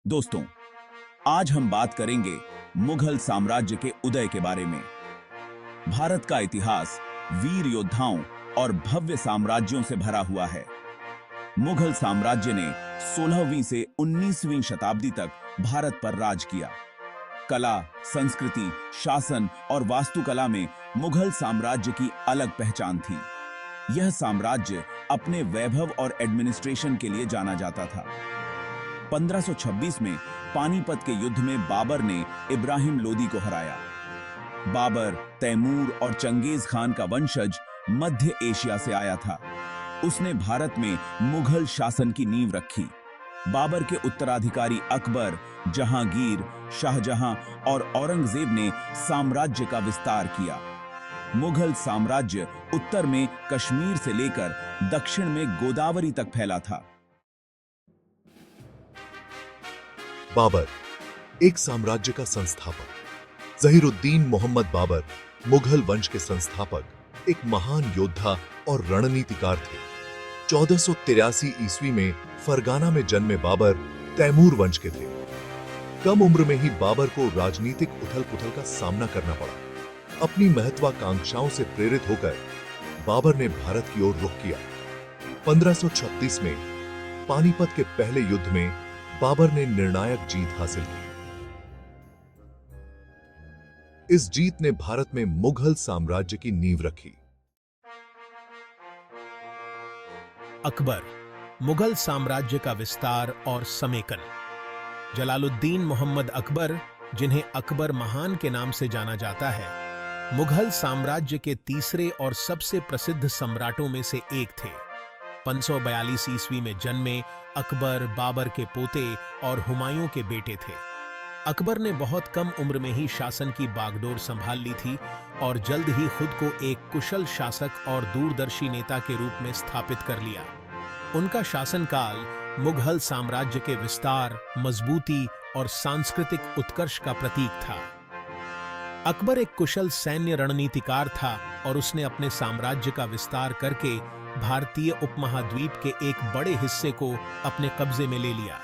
दोस्तों, आज हम बात करेंगे मुगल साम्राज्य के उदय के बारे में। भारत का इतिहास वीर योद्धाओं और भव्य साम्राज्यों से भरा हुआ है। मुगल साम्राज्य ने 16वीं से 19वीं शताब्दी तक भारत पर राज किया। कला, संस्कृति, शासन और वास्तुकला में मुगल साम्राज्य की अलग पहचान थी। यह साम्राज्य अपने वैभव और एडमिनिस्ट्रेशन के लिए जाना जाता था। 1526 में पानीपत के युद्ध में बाबर ने इब्राहिम लोदी को हराया। बाबर, तैमूर और चंगेज खान का वंशज मध्य एशिया से आया था। उसने भारत में मुगल शासन की नींव रखी। बाबर के उत्तराधिकारी अकबर, जहांगीर, शाहजहां और औरंगजेब ने साम्राज्य का विस्तार किया। मुगल साम्राज्य उत्तर में कश्मीर से लेकर दक्षिण में गोदावरी तक फैला था। बाबर, एक साम्राज्य का संस्थापक। जहीरुद्दीन मोहम्मद बाबर मुगल वंश के संस्थापक, एक महान योद्धा और रणनीतिकार थे। 1483 ईस्वी में फरगाना में जन्मे बाबर तैमूर वंश के थे। कम उम्र में ही बाबर को राजनीतिक उथल-पुथल का सामना करना पड़ा। अपनी महत्वाकांक्षाओं से प्रेरित होकर बाबर ने भारत की ओर रुख किया। 1536 में पानीपत के पहले युद्ध में बाबर ने निर्णायक जीत हासिल की। इस जीत ने भारत में मुगल साम्राज्य की नींव रखी। अकबर, मुगल साम्राज्य का विस्तार और समेकन। जलालुद्दीन मोहम्मद अकबर, जिन्हें अकबर महान के नाम से जाना जाता है, मुगल साम्राज्य के तीसरे और सबसे प्रसिद्ध सम्राटों में से एक थे। 542 ईस्वी में जन्मे अकबर बाबर के पोते और हुमायूं के बेटे थे। अकबर ने बहुत कम उम्र में ही शासन की बागडोर संभाल ली थी और जल्द ही खुद को एक कुशल शासक और दूरदर्शी नेता के रूप में स्थापित कर लिया। उनका शासनकाल मुगल साम्राज्य के विस्तार, मजबूती और सांस्कृतिक उत्कर्ष का प्रतीक था। अकबर एक कुशल सैन्य रणनीतिकार था और उसने अपने साम्राज्य का विस्तार करके भारतीय उपमहाद्वीप के एक बड़े हिस्से को अपने कब्जे में ले लिया।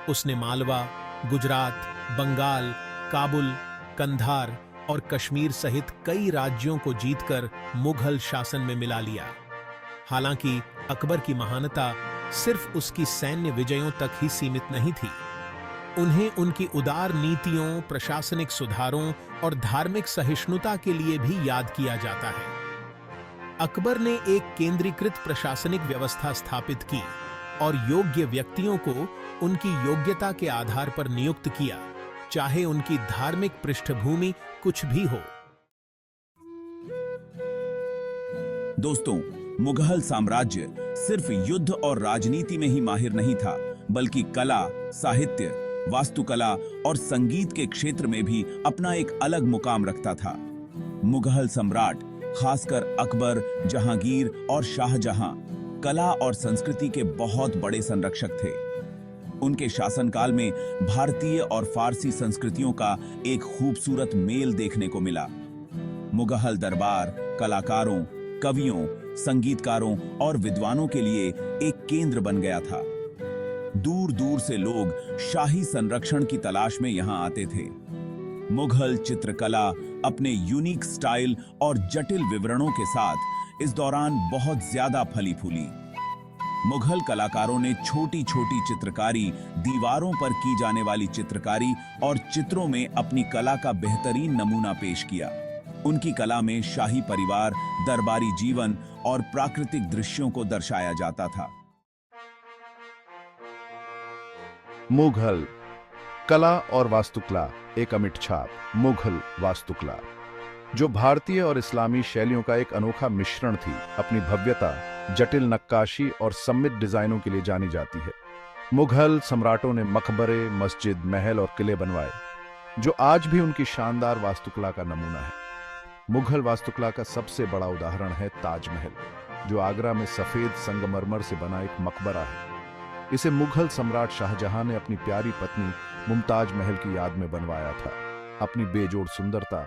उसने मालवा, गुजरात, बंगाल, काबुल, कंधार और कश्मीर सहित कई राज्यों को जीतकर मुगल शासन में मिला लिया। हालांकि अकबर की महानता सिर्फ उसकी सैन्य विजयों तक ही सीमित नहीं थी। उन्हें उनकी उदार नीतियों, प्रशासनिक सुधारों और धार्मिक सहिष्णुता के लिए भी याद किया जाता है। अकबर ने एक केंद्रीकृत प्रशासनिक व्यवस्था स्थापित की और योग्य व्यक्तियों को उनकी योग्यता के आधार पर नियुक्त किया, चाहे उनकी धार्मिक पृष्ठभूमि कुछ भी हो। दोस्तों, मुगल साम्राज्य सिर्फ युद्ध और राजनीति में ही माहिर नहीं था, बल्कि कला, साहित्य, वास्तुकला और संगीत के क्षेत्र में भी अपना एक अलग मुकाम रखता था। मुगल सम्राट, खासकर अकबर, जहांगीर और शाहजहां, कला और संस्कृति के बहुत बड़े संरक्षक थे। उनके शासनकाल में भारतीय और फारसी संस्कृतियों का एक खूबसूरत मेल देखने को मिला। मुगल दरबार कलाकारों, कवियों, संगीतकारों और विद्वानों के लिए एक केंद्र बन गया था। दूर दूर से लोग शाही संरक्षण की तलाश में यहां आते थे। मुगल चित्रकला अपने यूनिक स्टाइल और जटिल विवरणों के साथ इस दौरान बहुत ज्यादा फली फूली। मुगल कलाकारों ने छोटी छोटी चित्रकारी, दीवारों पर की जाने वाली चित्रकारी और चित्रों में अपनी कला का बेहतरीन नमूना पेश किया। उनकी कला में शाही परिवार, दरबारी जीवन और प्राकृतिक दृश्यों को दर्शाया जाता था। मुगल कला और वास्तुकला, एक अमिट छाप। मुगल वास्तुकला, जो भारतीय और इस्लामी शैलियों का एक अनोखा मिश्रण थी, अपनी भव्यता, जटिल नक्काशी और समृद्ध डिजाइनों के लिए जानी जाती है। मुगल सम्राटों ने मकबरे, मस्जिद, महल और किले बनवाए, जो आज भी उनकी शानदार वास्तुकला का नमूना है। मुगल वास्तुकला का सबसे बड़ा उदाहरण है ताजमहल, जो आगरा में सफेद संगमरमर से बना एक मकबरा है। इसे मुगल सम्राट शाहजहां ने अपनी प्यारी पत्नी मुमताज महल की याद में बनवाया था। अपनी बेजोड़ सुंदरता,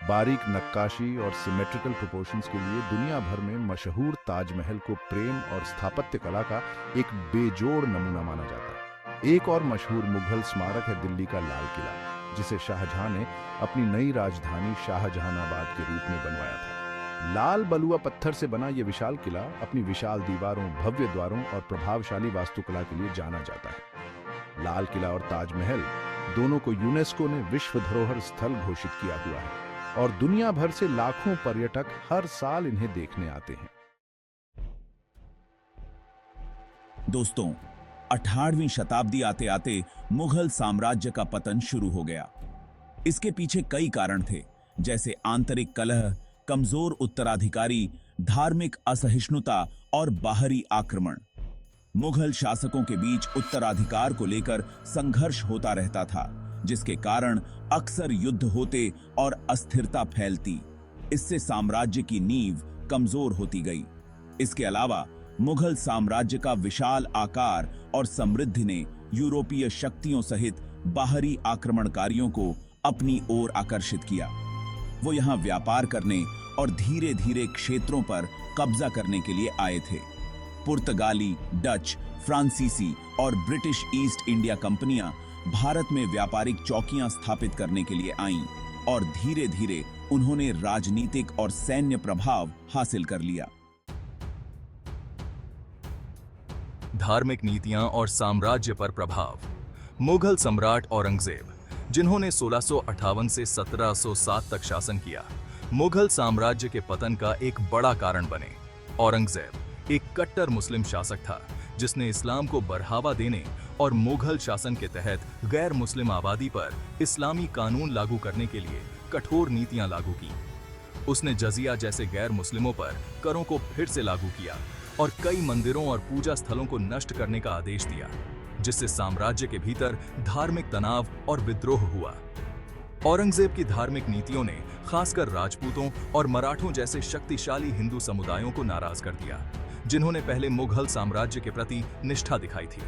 बारीक नक्काशी और सिमेट्रिकल प्रोपोर्शंस के लिए दुनिया भर में मशहूर ताजमहल को प्रेम और स्थापत्य कला का एक बेजोड़ नमूना माना जाता है। एक और मशहूर मुगल स्मारक है दिल्ली का लाल किला, जिसे शाहजहां ने अपनी नई राजधानी शाहजहानाबाद के रूप में बनवाया था। लाल बलुआ पत्थर से बना यह विशाल किला अपनी विशाल दीवारों, भव्य द्वारों और प्रभावशाली वास्तुकला के लिए जाना जाता है। लाल किला और ताजमहल दोनों को यूनेस्को ने विश्व धरोहर स्थल घोषित किया हुआ है और दुनिया भर से लाखों पर्यटक हर साल इन्हें देखने आते हैं। दोस्तों, 18वीं शताब्दी आते आते मुगल साम्राज्य का पतन शुरू हो गया। इसके पीछे कई कारण थे, जैसे आंतरिक कलह, कमजोर उत्तराधिकारी, धार्मिक असहिष्णुता और बाहरी आक्रमण। मुगल शासकों के बीच उत्तराधिकार को लेकर संघर्ष होता रहता था, जिसके कारण अक्सर युद्ध होते और अस्थिरता फैलती। इससे साम्राज्य की नींव कमजोर होती गई। इसके अलावा मुगल साम्राज्य का विशाल आकार और समृद्धि ने यूरोपीय शक्तियों सहित बाहरी आक्रमणकारियों को अपनी ओर आकर्षित किया। वो यहाँ व्यापार करने और धीरे धीरे क्षेत्रों पर कब्जा करने के लिए आए थे। पुर्तगाली, डच, फ्रांसीसी और ब्रिटिश ईस्ट इंडिया कंपनियां भारत में व्यापारिक चौकियां स्थापित करने के लिए आईं और धीरे धीरे उन्होंने राजनीतिक और सैन्य प्रभाव हासिल कर लिया। धार्मिक नीतियां और साम्राज्य पर प्रभाव। मुगल सम्राट औरंगजेब, जिन्होंने 1658 से 1707 तक शासन किया, मुगल साम्राज्य के पतन का एक बड़ा कारण बने। औरंगजेब एक कट्टर मुस्लिम शासक था, जिसने इस्लाम को बढ़ावा देने और मुगल शासन के तहत गैर मुस्लिम आबादी पर इस्लामी कानून लागू करने के लिए कठोर नीतियां लागू की। उसने जजिया जैसे गैर मुस्लिमों पर करों को फिर से लागू किया और कई मंदिरों और पूजा स्थलों को नष्ट करने का आदेश दिया, जिससे साम्राज्य के भीतर धार्मिक तनाव और विद्रोह हुआ। औरंगजेब की धार्मिक नीतियों ने खासकर राजपूतों और मराठों जैसे शक्तिशाली हिंदू समुदायों को नाराज कर दिया, जिन्होंने पहले मुगल साम्राज्य के प्रति निष्ठा दिखाई थी।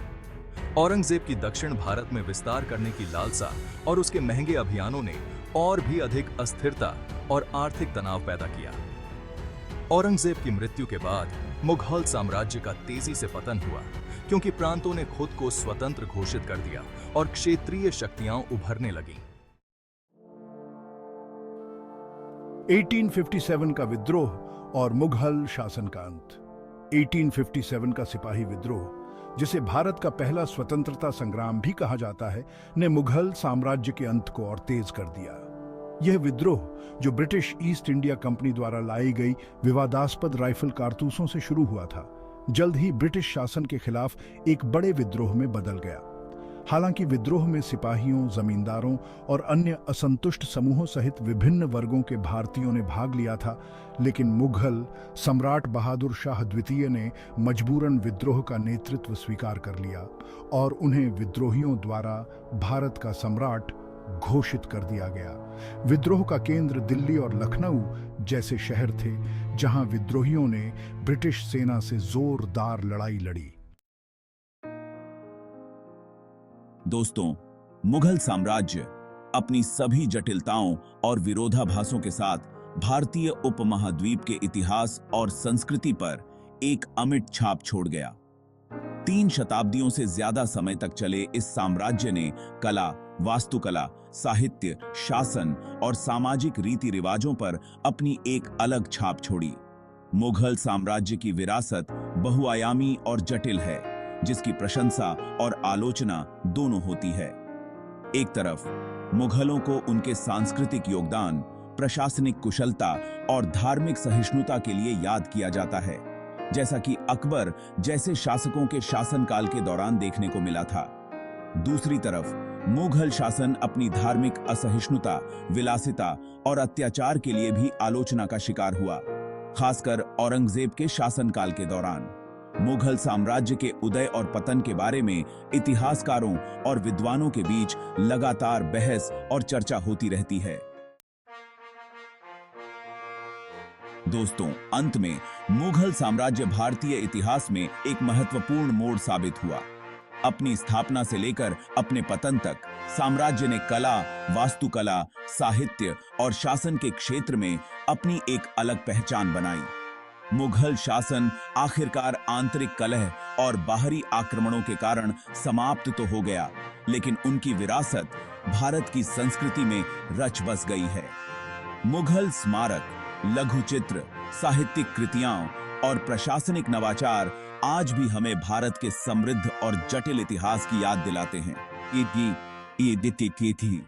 औरंगजेब की दक्षिण भारत में विस्तार करने की लालसा और उसके महंगे अभियानों ने और भी अधिक अस्थिरता और आर्थिक तनाव पैदा किया। औरंगजेब की मृत्यु के बाद मुगल साम्राज्य का तेजी से पतन हुआ, क्योंकि प्रांतों ने खुद को स्वतंत्र घोषित कर दिया और क्षेत्रीय शक्तियां उभरने लगीं। 1857 का विद्रोह और मुगल शासन का अंत। 1857 का सिपाही विद्रोह, जिसे भारत का पहला स्वतंत्रता संग्राम भी कहा जाता है, ने मुगल साम्राज्य के अंत को और तेज कर दिया। यह विद्रोह, जो ब्रिटिश ईस्ट इंडिया कंपनी द्वारा लाई गई विवादास्पद राइफल कारतूसों से शुरू हुआ था, जल्द ही ब्रिटिश शासन के खिलाफ एक बड़े विद्रोह में बदल गया। हालांकि विद्रोह में सिपाहियों, जमींदारों और अन्य असंतुष्ट समूहों सहित विभिन्न वर्गों के भारतीयों ने भाग लिया था, लेकिन मुगल सम्राट बहादुर शाह द्वितीय ने मजबूरन विद्रोह का नेतृत्व स्वीकार कर लिया और उन्हें विद्रोहियों द्वारा भारत का सम्राट घोषित कर दिया गया। विद्रोह का केंद्र दिल्ली और लखनऊ जैसे शहर थे, जहां विद्रोहियों ने ब्रिटिश सेना से जोरदार लड़ाई लड़ी। दोस्तों, मुगल साम्राज्य अपनी सभी जटिलताओं और विरोधाभासों के साथ भारतीय उपमहाद्वीप के इतिहास और संस्कृति पर एक अमिट छाप छोड़ गया। 3 शताब्दियों से ज्यादा समय तक चले इस साम्राज्य ने कला, वास्तुकला, साहित्य, शासन और सामाजिक रीति रिवाजों पर अपनी एक अलग छाप छोड़ी। मुगल साम्राज्य की विरासत बहुआयामी और जटिल है, जिसकी प्रशंसा और आलोचना दोनों होती है। एक तरफ मुगलों को उनके सांस्कृतिक योगदान, प्रशासनिक कुशलता और धार्मिक सहिष्णुता के लिए याद किया जाता है, जैसा कि अकबर जैसे शासकों के शासनकाल के दौरान देखने को मिला था। दूसरी तरफ मुगल शासन अपनी धार्मिक असहिष्णुता, विलासिता और अत्याचार के लिए भी आलोचना का शिकार हुआ, खासकर औरंगजेब के शासनकाल के दौरान। मुगल साम्राज्य के उदय और पतन के बारे में इतिहासकारों और विद्वानों के बीच लगातार बहस और चर्चा होती रहती है। दोस्तों, अंत में मुगल साम्राज्य भारतीय इतिहास में एक महत्वपूर्ण मोड़ साबित हुआ। अपनी स्थापना से लेकर अपने पतन तक साम्राज्य ने कला, वास्तुकला, साहित्य और शासन के क्षेत्र में अपनी एक अलग पहचान बनाई। मुगल शासन आखिरकार आंतरिक कलह और बाहरी आक्रमणों के कारण समाप्त तो हो गया, लेकिन उनकी विरासत भारत की संस्कृति में रच बस गई है। मुगल स्मारक, लघु चित्र, साहित्यिक कृतियां और प्रशासनिक नवाचार आज भी हमें भारत के समृद्ध और जटिल इतिहास की याद दिलाते हैं। ये दित्ती थी।